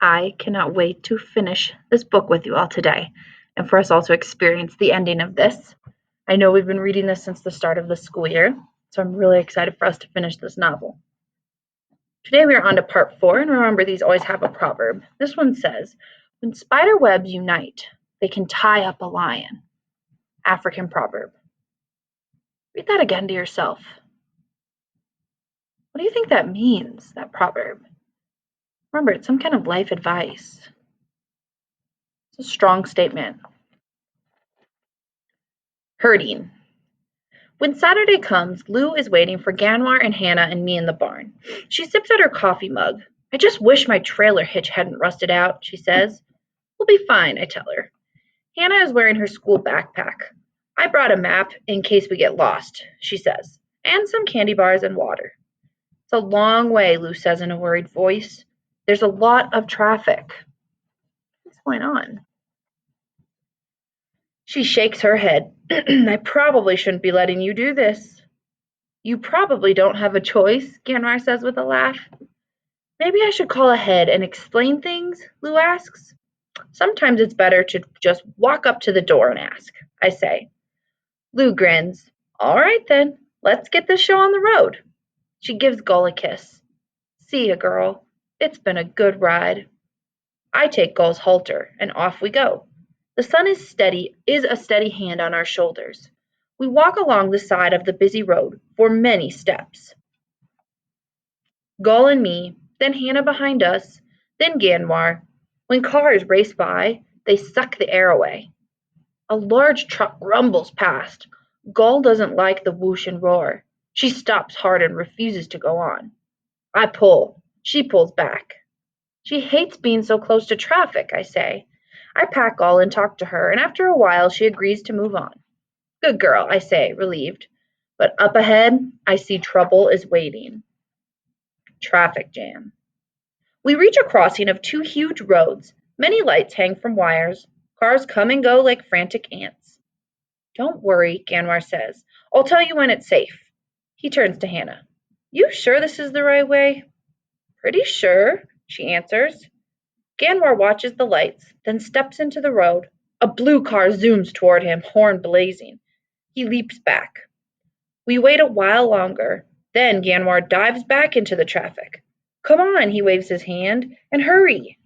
I cannot wait to finish this book with you all today and for us all to experience the ending of this. I know we've been reading this since the start of the school year, so I'm really excited for us to finish this novel. Today we are on to part 4, and remember these always have a proverb. This one says, "When spider webs unite, they can tie up a lion." African proverb. Read that again to yourself. What do you think that means, that proverb? Remember, it's some kind of life advice. It's a strong statement. Herding. When Saturday comes, Lou is waiting for Ganwar and Hannah and me in the barn. She sips at her coffee mug. "I just wish my trailer hitch hadn't rusted out," she says. "We'll be fine," I tell her. Hannah is wearing her school backpack. "I brought a map in case we get lost," she says, "and some candy bars and water." "It's a long way," Lou says in a worried voice. "There's a lot of traffic." What's going on? She shakes her head. "I probably shouldn't be letting you do this." "You probably don't have a choice," Ganwar says with a laugh. "Maybe I should call ahead and explain things?" Lou asks. "Sometimes it's better to just walk up to the door and ask," I say. Lou grins. "All right then, let's get this show on the road." She gives Gull a kiss. "See ya, girl. It's been a good ride." I take Gull's halter, and off we go. The sun is a steady hand on our shoulders. We walk along the side of the busy road for many steps. Gull and me, then Hannah behind us, then Ganwar. When cars race by, they suck the air away. A large truck rumbles past. Gull doesn't like the whoosh and roar. She stops hard and refuses to go on. I pull. She pulls back. "She hates being so close to traffic," I say. I pat Gull and talk to her, and after a while she agrees to move on. "Good girl," I say, relieved. But up ahead, I see trouble is waiting. Traffic jam. We reach a crossing of 2 huge roads. Many lights hang from wires. Cars come and go like frantic ants. "Don't worry," Ganwar says. "I'll tell you when it's safe." He turns to Hannah. "You sure this is the right way?" "Pretty sure," she answers. Ganwar watches the lights, then steps into the road. A blue car zooms toward him, horn blazing. He leaps back. We wait a while longer. Then Ganwar dives back into the traffic. "Come on," he waves his hand, "and hurry."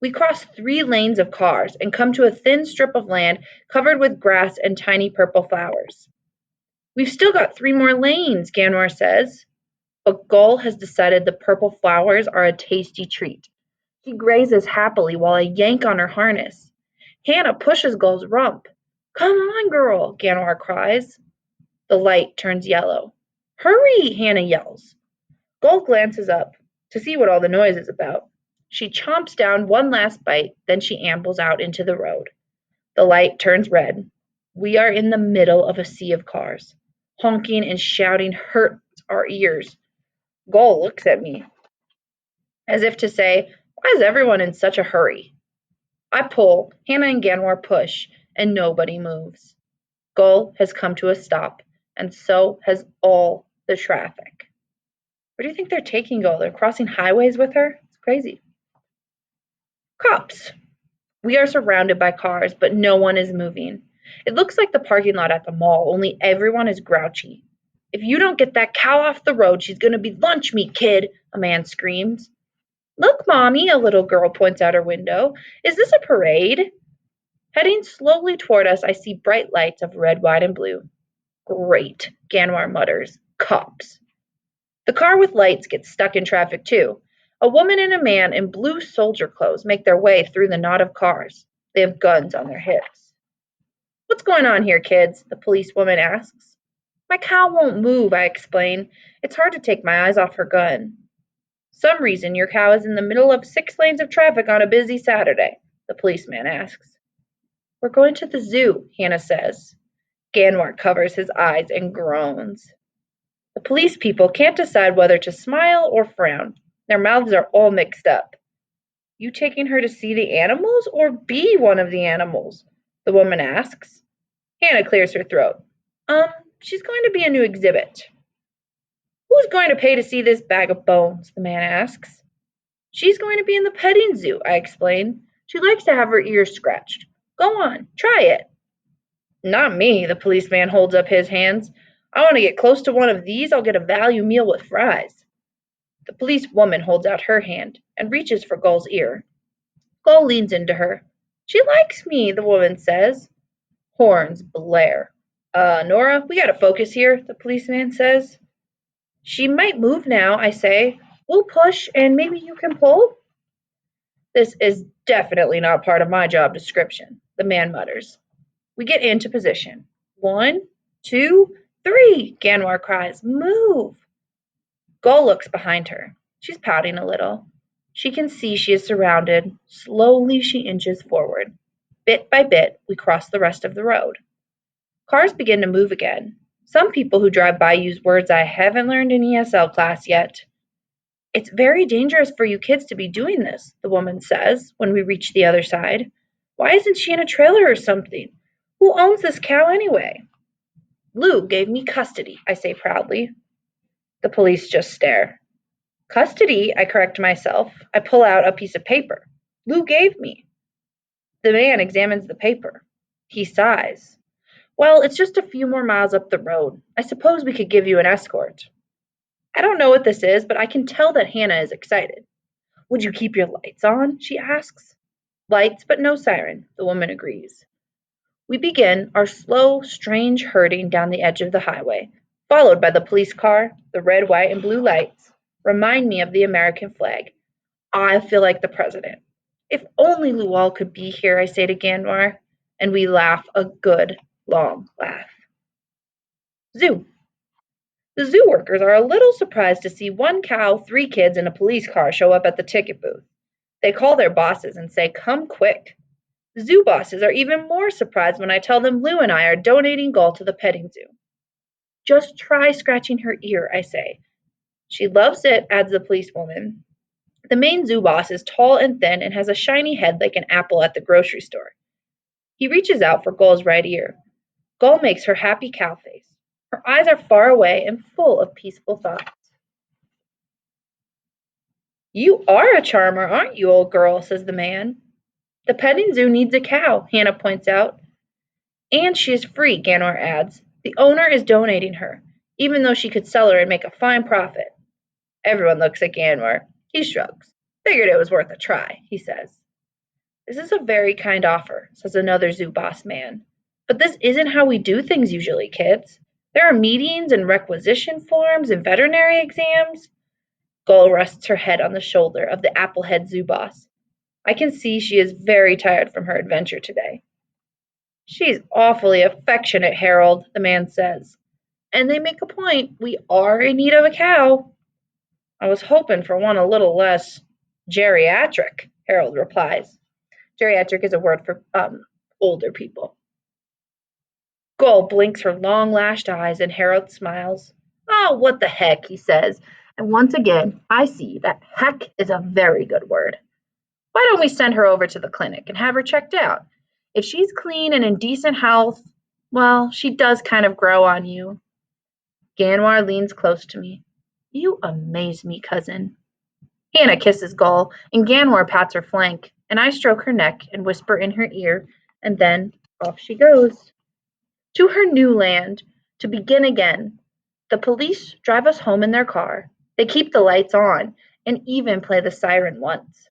We cross 3 lanes of cars and come to a thin strip of land covered with grass and tiny purple flowers. "We've still got 3 more lanes," Ganwar says. But Gull has decided the purple flowers are a tasty treat. She grazes happily while I yank on her harness. Hannah pushes Gull's rump. "Come on, girl," Ganwar cries. The light turns yellow. "Hurry," Hannah yells. Gull glances up to see what all the noise is about. She chomps down one last bite, then she ambles out into the road. The light turns red. We are in the middle of a sea of cars. Honking and shouting hurts our ears. Gull looks at me, as if to say, "Why is everyone in such a hurry?" I pull, Hannah and Ganwar push, and nobody moves. Gull has come to a stop, and so has all the traffic. Where do you think they're taking Gull? They're crossing highways with her? It's crazy. Cops. We are surrounded by cars, but no one is moving. It looks like the parking lot at the mall, only everyone is grouchy. "If you don't get that cow off the road, she's going to be lunch meat, kid," a man screams. "Look, Mommy," a little girl points out her window. "Is this a parade?" Heading slowly toward us, I see bright lights of red, white, and blue. "Great," Ganwar mutters. "Cops." The car with lights gets stuck in traffic too. A woman and a man in blue soldier clothes make their way through the knot of cars. They have guns on their hips. "What's going on here, kids?" the policewoman asks. "My cow won't move," I explain. "It's hard to take my eyes off her gun." "Some reason your cow is in the middle of 6 lanes of traffic on a busy Saturday?" the policeman asks. "We're going to the zoo," Hannah says. Ganwar covers his eyes and groans. The police people can't decide whether to smile or frown. Their mouths are all mixed up. "You taking her to see the animals or be one of the animals?" the woman asks. Hannah clears her throat. She's going to be a new exhibit." "Who's going to pay to see this bag of bones?" the man asks. She's going to be in the petting zoo, I explain. She likes to have her ears scratched. Go on, try it. Not me, the policeman holds up his hands. I want to get close to one of these, I'll get a value meal with fries. The policewoman holds out her hand and reaches for Gull's ear. Gull leans into her. She likes me, the woman says. Horns blare. Nora, we gotta focus here, the policeman says. She might move now, I say. We'll push and maybe you can pull? This is definitely not part of my job description, the man mutters. We get into position. 1, 2, 3, Ganwar cries. Move! Gull looks behind her. She's pouting a little. She can see she is surrounded. Slowly she inches forward. Bit by bit, we cross the rest of the road. Cars begin to move again. Some people who drive by use words I haven't learned in ESL class yet. It's very dangerous for you kids to be doing this, the woman says when we reach the other side. Why isn't she in a trailer or something? Who owns this cow anyway? Lou gave me custody, I say proudly. The police just stare. Custody, I correct myself. I pull out a piece of paper. Lou gave me. The man examines the paper. He sighs. Well, it's just a few more miles up the road. I suppose we could give you an escort. I don't know what this is, but I can tell that Hannah is excited. Would you keep your lights on? She asks. Lights, but no siren, the woman agrees. We begin our slow, strange herding down the edge of the highway, followed by the police car. The red, white, and blue lights remind me of the American flag. I feel like the president. If only Lual could be here, I say to Ganwar, and we laugh a good, long laugh. Zoo. The zoo workers are a little surprised to see one cow, 3 kids, and a police car show up at the ticket booth. They call their bosses and say, come quick. The zoo bosses are even more surprised when I tell them Lou and I are donating Gull to the petting zoo. Just try scratching her ear, I say. She loves it, adds the policewoman. The main zoo boss is tall and thin and has a shiny head like an apple at the grocery store. He reaches out for Gull's right ear. Gull makes her happy cow face. Her eyes are far away and full of peaceful thoughts. You are a charmer, aren't you, old girl, says the man. The petting zoo needs a cow, Hannah points out. And she is free, Ganor adds. The owner is donating her, even though she could sell her and make a fine profit. Everyone looks at Ganor. He shrugs. Figured it was worth a try, he says. This is a very kind offer, says another zoo boss man. But this isn't how we do things usually, kids. There are meetings and requisition forms and veterinary exams. Gull rests her head on the shoulder of the Applehead zoo boss. I can see she is very tired from her adventure today. She's awfully affectionate, Harold, the man says. And they make a point. We are in need of a cow. I was hoping for one a little less geriatric, Harold replies. Geriatric is a word for older people. Gull blinks her long-lashed eyes and Harold smiles. Oh, what the heck, he says. And once again, I see that heck is a very good word. Why don't we send her over to the clinic and have her checked out? If she's clean and in decent health, well, she does kind of grow on you. Ganwar leans close to me. You amaze me, cousin. Hannah kisses Gull, and Ganwar pats her flank, and I stroke her neck and whisper in her ear, and then off she goes. To her new land, to begin again. The police drive us home in their car. They keep the lights on, and even play the siren once.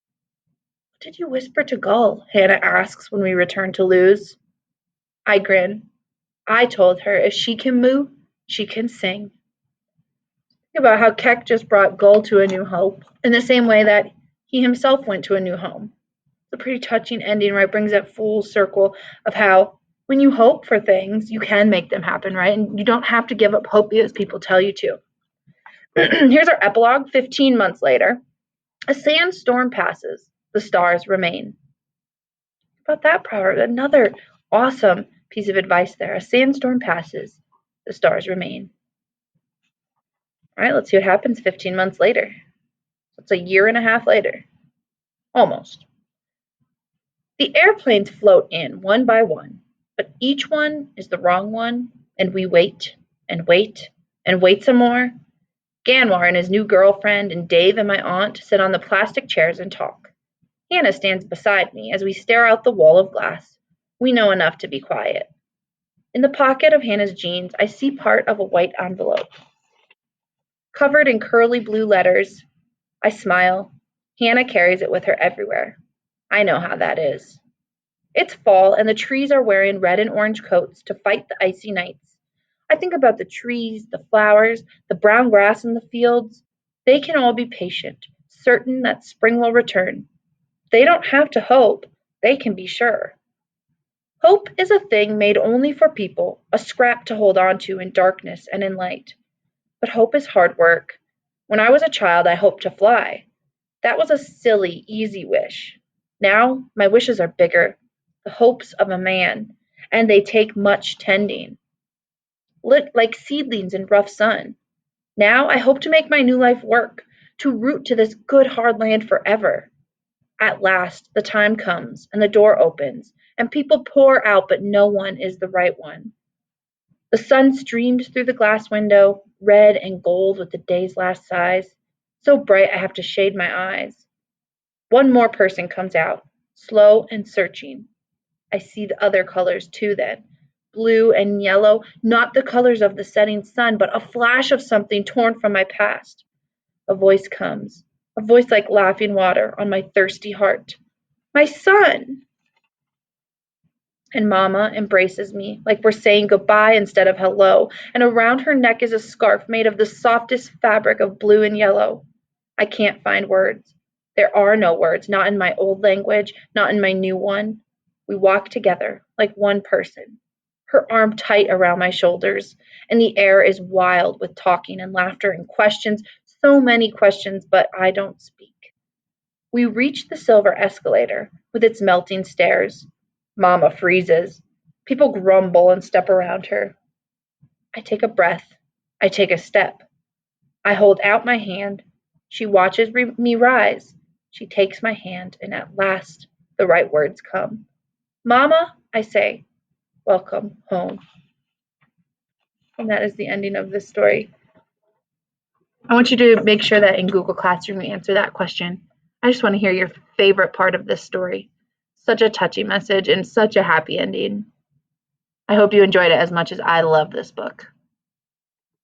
What did you whisper to Gull? Hannah asks when we return to Lou's. I grin. I told her if she can moo, she can sing. Think about how Keck just brought Gull to a new home, in the same way that he himself went to a new home. It's a pretty touching ending, right? Brings that full circle of how when you hope for things, you can make them happen, right? And you don't have to give up hope because people tell you to. Here's our epilogue 15 months later. A sandstorm passes. The stars remain. How about that, Proverb? Another awesome piece of advice there. A sandstorm passes. The stars remain. All right, let's see what happens 15 months later. It's a year and a half later. Almost. The airplanes float in one by one, but each one is the wrong one, and we wait and wait and wait some more. Ganwar and his new girlfriend and Dave and my aunt sit on the plastic chairs and talk. Hannah stands beside me as we stare out the wall of glass. We know enough to be quiet. In the pocket of Hannah's jeans, I see part of a white envelope. Covered in curly blue letters, I smile. Hannah carries it with her everywhere. I know how that is. It's fall, and the trees are wearing red and orange coats to fight the icy nights. I think about the trees, the flowers, the brown grass in the fields. They can all be patient, certain that spring will return. They don't have to hope, they can be sure. Hope is a thing made only for people, a scrap to hold on to in darkness and in light. But hope is hard work. When I was a child, I hoped to fly. That was a silly, easy wish. Now, my wishes are bigger, the hopes of a man, and they take much tending. Lit like seedlings in rough sun. Now, I hope to make my new life work, to root to this good hard land forever. At last, the time comes, and the door opens, and people pour out, but no one is the right one. The sun streams through the glass window, red and gold with the day's last sighs, so bright I have to shade my eyes. One more person comes out, slow and searching. I see the other colors too then. Blue and yellow, not the colors of the setting sun, but a flash of something torn from my past. A voice comes, a voice like laughing water on my thirsty heart. My son! And Mama embraces me like we're saying goodbye instead of hello, and around her neck is a scarf made of the softest fabric of blue and yellow. I can't find words. There are no words, not in my old language, not in my new one. We walk together like one person, her arm tight around my shoulders, and the air is wild with talking and laughter and questions, so many questions, but I don't speak. We reach the silver escalator with its melting stairs. Mama freezes. People grumble and step around her. I take a breath. I take a step. I hold out my hand. She watches me rise. She takes my hand, and at last the right words come. Mama, I say, welcome home. And that is the ending of this story. I want you to make sure that in Google Classroom you answer that question. I just want to hear your favorite part of this story. Such a touchy message and such a happy ending. I hope you enjoyed it as much as I love this book.